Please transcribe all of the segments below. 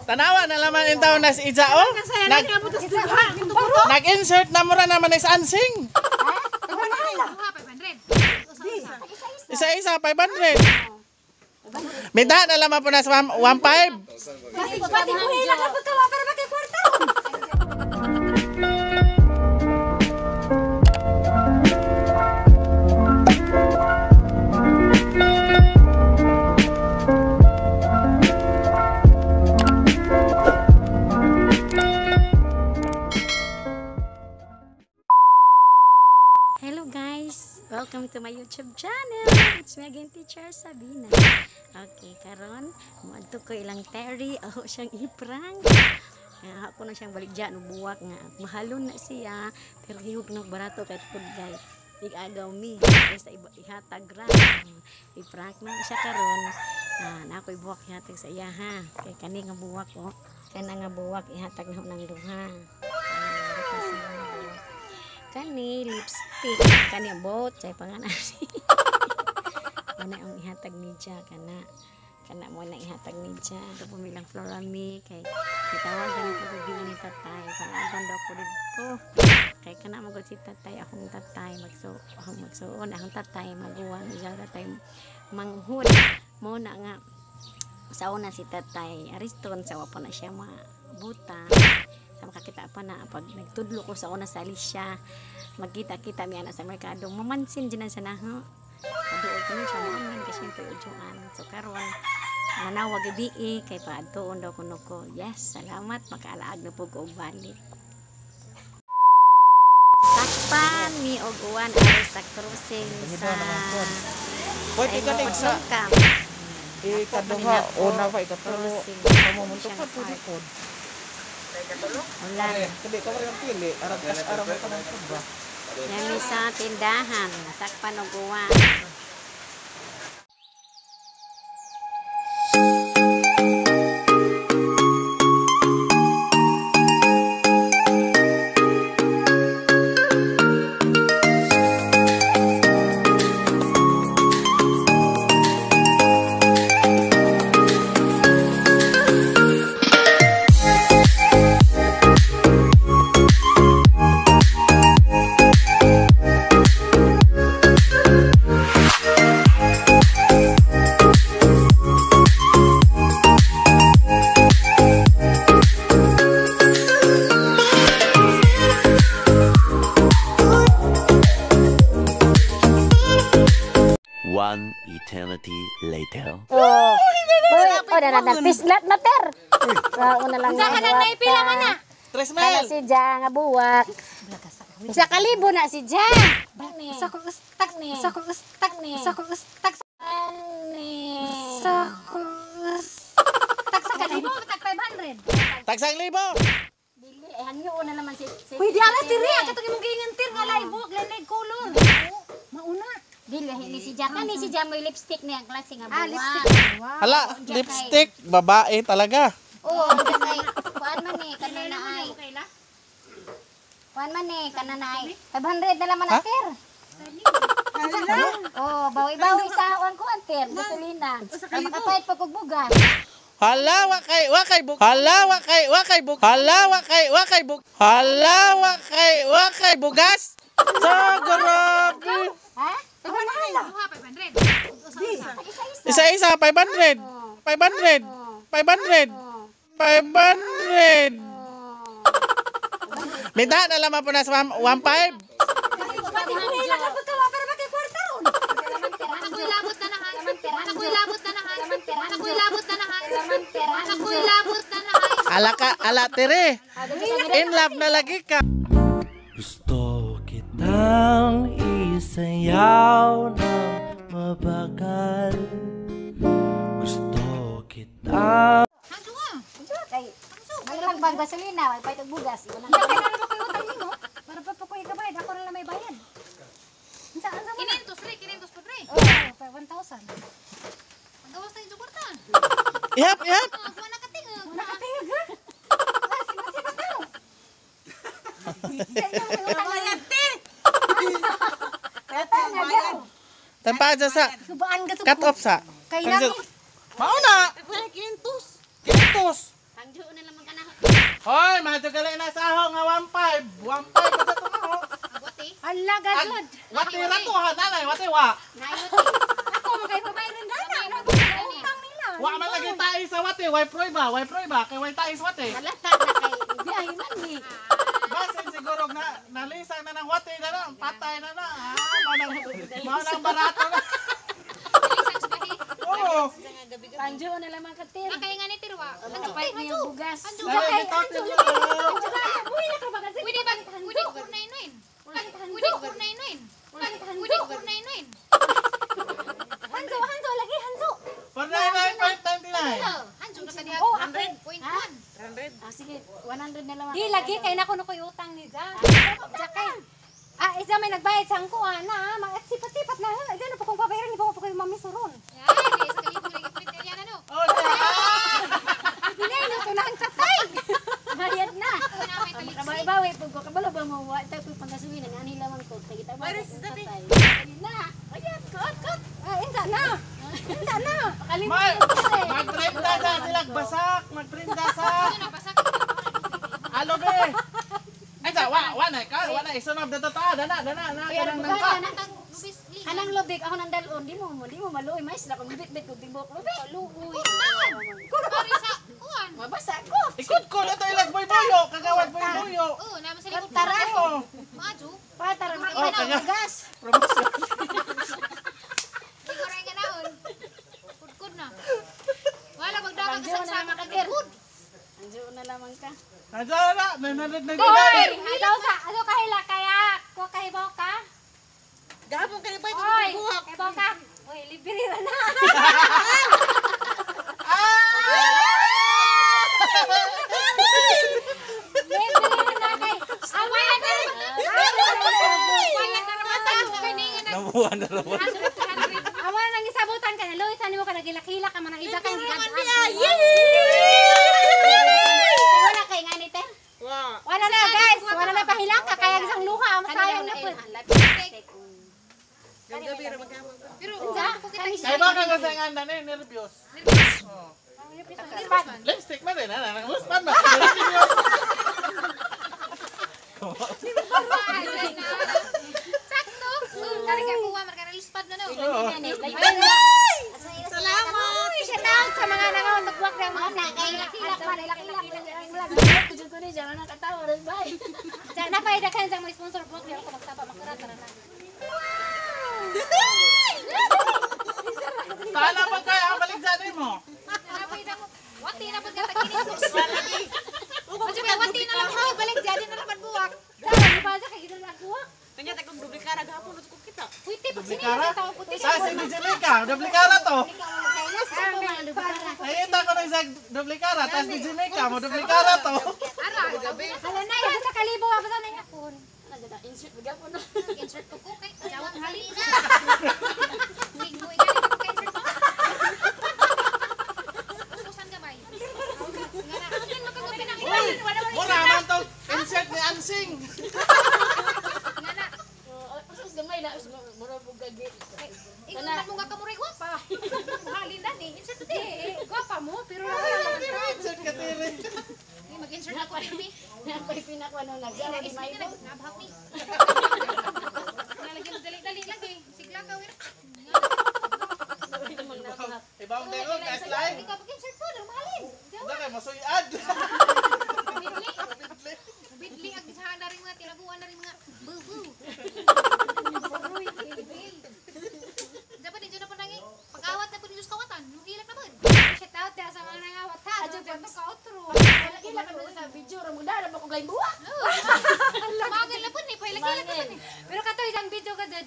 Tanawa na laman yung taon na si Ija, oh. Nag-insert na mura naman is ansing. Isa-isa, 500. Minta na laman po na sa 1.5. Hello guys! Welcome to my YouTube channel! It's me again, Teacher Sabina. Okay, karon muadto ko ilang Terry. Ako siyang iprang. Ako na siyang baligya no buwak nga. Mahalon na siya. Pero hihog na barato kahit food guy. Igagaw mi. Basta ihatag ra. Iprank na siya karon. Na ako'y buwak ihatag sa iya ha. Kay kani nga buwak ko. Kana nga buwak ihatag na ng duha. Kani lipstick, kani bot, say pangalan. Kana ang ihatag ni Ja kana mo na ihatag ni Ja. Ito pumilang florami kay gitawagan ko gabi ni tatay. Panagan daw ko dito. Kay kana magod si tatay, akong tatay magsuon, akong tatay maguwan siya tatay manghud. Mo na nga sa una si tatay ariston sa wapo na siya mabuta. Makakita pa na pag nagtudlo ko sa una sa Alicia, magkita-kita mi ana sa merkado, mamansin dinan sa naho. Doon ko siya mamin kasi yung ujuan. So karon nanawag gabi kay paadtoon daw kuno ko. Yes, salamat makaalaag na po ko balik. Takpan mi og uwan ari sa crossing sa Pwede ka tig sa ikaduha o na pa ikatulo. Mo muntok pa po. Ulan. Hindi ka rin pili. Arab mo ka ng kubra. Yami sa tindahan. Sakpan o guwan. One eternity later. Oh, pislat na ter. Sa una lang Sa kanang naipila ka na. Kana si Ja nga buwak. Sa kalibo na si Ja. Sa ko tak ni. Sa ko tak ni. Sa ko tak ni. Sa ko tak sa kalibo tak 500. Tagsang libo. Dili hangyo na naman si Pwede ala tiri ato imong giingan tir nga laibok lanay kulon. Mauna. Dili ni si Ja kani si Ja may lipstick niya klase nga buwak. Lipstick. Wow. Hala, lipstick babae talaga. Oo, kay kuan man ni kanana ay. Kuan man ni kanana ay. 500 na laman atir. Oh, bawi-bawi sa kuan ko antir, gasolina. Makapait pa kog bugas. Hala, wakay buk. Hala, wakay buk. Hala, wakay buk. Hala, wakay bugas. So, grabe. Ha? Isa-isa, 500. 500. 500. 500. Minta na laman po na sa 1.5. Ala tere. In love na lagi ka. Gusto kitang isayaw ng mabagal. Gusto kitang Malang bang gasolina, may paitog bugas. Para pa ko ikabayad ako na may bayad. Saan sa 500 pa pre. Oh, 1,000. Ang gawas tayo suporta. Ihap. Kuha na katingog. nakatingog ha? Tanpa aja sa Subaan ka to. cut off sa. Kay nami. Mauna. Kintos. Pangjo na lamang ka na. Hoy, matugali na sa ho nga 1.5. 1.5 pa sa to ho. Agote. Hala, gagod. Wati ra to ha, nanay, wati wa. Ngayon. Ako, magkaipabayaran gana. Ano ko na utang nila? Wa man lagi tayo sa wati, way proy ba? Kay way tayo sa wati. Halata na kay biyahe man ni. Basin siguro na nalisang na ng wati na lang, patay na na. Manang barato na. Oo. Pangjo na lamang ka tir. Kaya nga ni Tirwa. Nakapait niya yung bugas. Dali, bitaw niyo. Uy, na ka ba kasi? Pwede ba? Pwede kurnainoin. Pwede kurnainoin. Pwede kurnainoin. Hanso, hanso, lagi, hanso. 49.99. Hanjo na sa diha. Oh, 100.1. Sige, 100 na lamang. Di, lagi, kay na kuno ko yung utang ni Jan. Jakay. Isa may nagbayad sa angkuhan na, sipat-sipat na. Diyan po kung pabayaran, hindi po kayo mamisuron. Yan, di sa kalibo lagi print yan ano. Oh, Hinay na ito na ang tatay. Bayad na. Wala may kaliksi. Trabaho-bawi po ko kabalo ba mo wa tayo pagkasuhin ang ani lamang ko kay kita ba. Na. Ayan, kot. Insa na. Insa na. Magprinda sa silag basak, magprinda sa Ano na basak? alo be. Ay sa wa na isunod na to dana kanang nang pa. Natang lubis. Anang lubik ako nang dalon di mo maluoy mais na kung bibit-bit ko tibok lubik. Luoy. Pari sa kuan. Mabasa ko. Ikot ko na to ilag boy-boyo, kagawad boy-boyo. Oo, naman sa likod. Tara. Oo. Maaju. Patara mo Oh, na kanya. bugas. Promotion. Di ko rin ganaon. Kudkud na. Wala magdapat Pangjo sa na sama lamang ka ka tir. kudkud. Anjo na lamang ka. Nandiyan na, nananod na Hoy, gulay. daw sa, ano kahila kaya? Ko kahibaw ka? Gahapon kayo ba Hoy, kahibaw ka? Hoy, libirira na. Libirira na kay. Amay na. Bayad na naman tayo. Kaningan na. Nabuhan na naman. 100. Amay nang isabutan ka na. Loy, saan mo ka nagilakila ka man ang isa kang gigadaan. Wala kay nga ni Ter. Wala na guys, wala na pahilaka kaya isang luha ang sayang na po. Pero ako kita Kaya ba kang kasangan na nervyos? Oh. Lipstick man rin, nanguspan ba? sakto. Kari ka kuha marka lispad na no. Salamat! Shout out sa mga nangawag ng mga nagilakila ka Tujuan ko ni jangan nakatawa rin ba. na pwede ka sa mga sponsor book niya ako magsapa makarata na. Kala pa kaya ang baligsanin mo? Napay na ko. Wati na pud gata kini. Medyo may wati na lang ha. Balik jadi na naman buwak. Dahil ba sa kay na kuha? Kanya takong dublikara gahapon ko kita. Puti pag Dublikara? sinili tawo puti. Sa si Dijimika, dublikara to. Ara, Nakita ko na isang dublikara, tapos Dijimika, mo dublikara to. Gabi. hala na yan sa kalibo pa sa nang akon. Insert bigyan ko na. Insert ko kay jawat hali na. Linggoy ka ni insert ko. Usan ka bay. Ngana akin makagabi na kita. Mura man to, insert ni Ansing. Ngana. Pasas gamay na mura bugagi. Ingon mo nga kamuray gwapa. Hali na ni insert di. Gwapa mo pero Insert ka tiri. Mag-insert ako din. Napay pinakwa nung nagsawa di may Nabhak ni. Nalagyan mo dali-dali lagi. Sigla ka wir. Ibang dego, guys, live. Ikaw mag-insert ko, lumalin. Hindi kayo masuyad. Bidli. Bidli ang isahan na rin mga tinaguan na rin mga bubu. Buruy. Dapat din dyan na po nangi. Pag-awat na po ninyo sa kawatan. Nung ilak na po. shout out sa mga nangawat ha. Adyo Diyan pa. ka outro. Ila ka sa video ra mo dara mo kog lain buwa. Magal na po ni. Pailak-ilak na po ni. Pero kato isang video ka dad.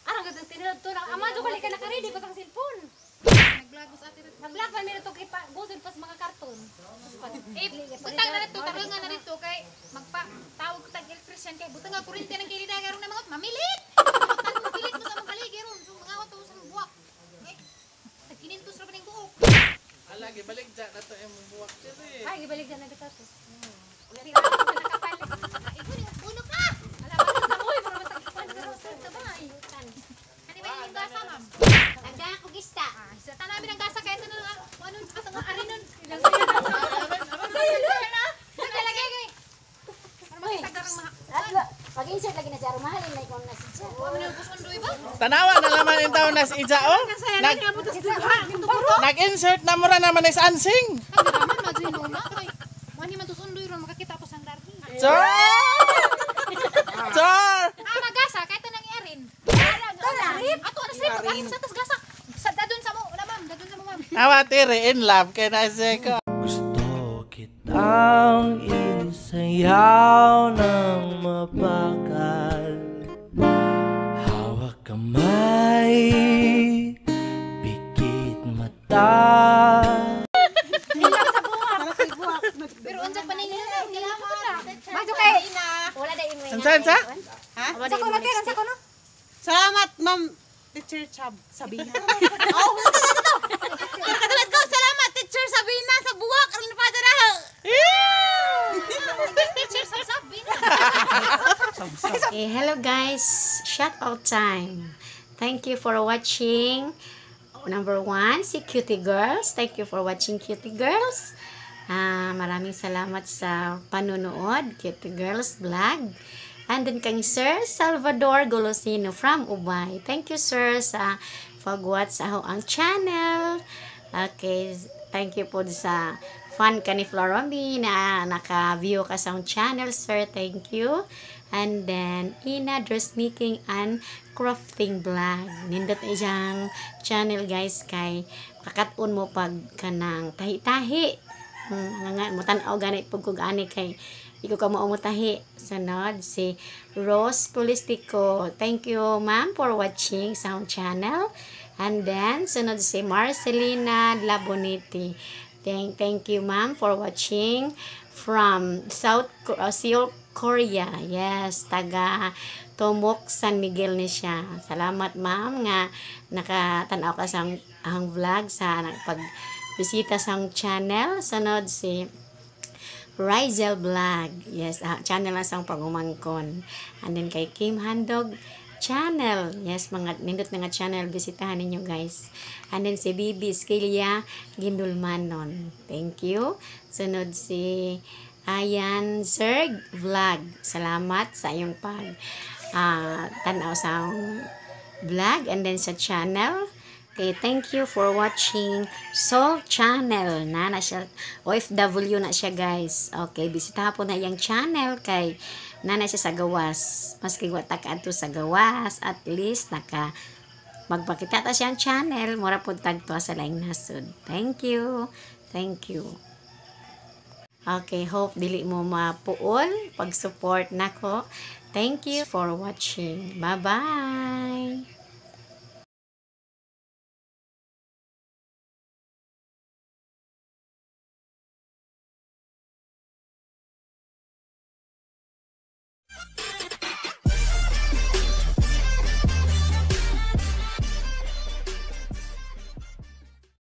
Arang ka dad tinod to lang. Ama jo kali ka naka-ready ko tang cellphone. Naglagos ate rin. Nag-vlog pa meron to kay pa gudod pas mga karton. Butang na rito, tarangan na rito kay magpa-tawag ko tag electrician kay butang nga kuryente ng kilida garon na mga mamilit. Mamilit mo sa mga baligi ron. So mga wato sa buwak. Tag-kinintos ra ba ning buok. Alagi, balik dyan na to yung buwak dyan eh. Ay gibalik dyan na dito to. Ulit ra ko nakapalit. Ay ko ning puno ka. Alam mo sa moy para matagpan pero sa bay. Ani ba yung gasa ma'am? Nagda ko gista. Sa tanamin ang gasa kaya ito na ano sa tanga arinon. Amen, amen. insert lagi na si Arumahalin na ikaw na si Cha. Tanawa na naman yung taon na si Ija, oh. Nag-insert na mura naman is ansing. Ay, naman, madrino na. Ay, wani man to sundoy ron, makakita ko sang darhi. Chor! Chor! Ah, magasa, kahit na nang iarin. Ato, ano sa'yo, pag-alis sa tas gasa. Dadun sa mo, na ma'am, dadun sa mo, ma'am. Awatiri, in love, kaya na ko. Gusto kitang isayaw ng mabagal. Hawak kamay, pikit mata. Pero unsa pa ning nila, kailangan mo na. Bago kay. Wala na imo. Sa? Sa ko na tira, sa ko no. Salamat, Ma'am Teacher Sabina. Oh, katulad ko, salamat, Teacher Sabina, sa buwak. Ang napadara. Teacher sa sabi. Okay, hello guys, shout out time. Thank you for watching. Number 1, si Cutie Girls. Thank you for watching Cutie Girls. Maraming salamat sa panunood, Cutie Girls Vlog. And then kang Sir Salvador Golosino from Ubay. Thank you sir sa pag-watch sa ang channel. Okay, thank you po sa fan ka ni Floromi na naka-view ka sa channel sir. Thank you. And then Ina Dressmaking and Crafting Vlog. Nindot iyang channel guys kay kakat-on mo pag kanang tahi-tahi. Nga mo tan-aw ganit pug kog ani kay iko ka mo umutahi. Sunod si Rose Polistico. Thank you ma'am for watching sa channel. And then sunod si Marcelina Laboniti. Thank you ma'am for watching from Seoul, Korea. Yes, taga Tomok, San Miguel ni siya. Salamat ma'am nga nakatanaw ka sa ang vlog sa pagbisita sa channel. Sunod si Rizel Vlog. Yes, channel na sang pagumangkon. And then kay Kim Handog channel. Yes, mga nindot nga channel bisitahan ninyo guys. And then si Bibi Skilya Gindulmanon. Thank you. Sunod si Ayan Zerg Vlog. Salamat sa iyong pag tanaw sa vlog and then sa channel. Okay, thank you for watching Soul Channel. Na siya, OFW na siya guys. Okay, bisita po na yung channel kay na siya sa gawas. Maski wata ka ato sa gawas, at least naka magpakita ta siyang channel. Mura po tagto sa laing nasod. Thank you. Thank you. Okay, hope dili mo mapuol pag-support nako. Thank you for watching. Bye-bye.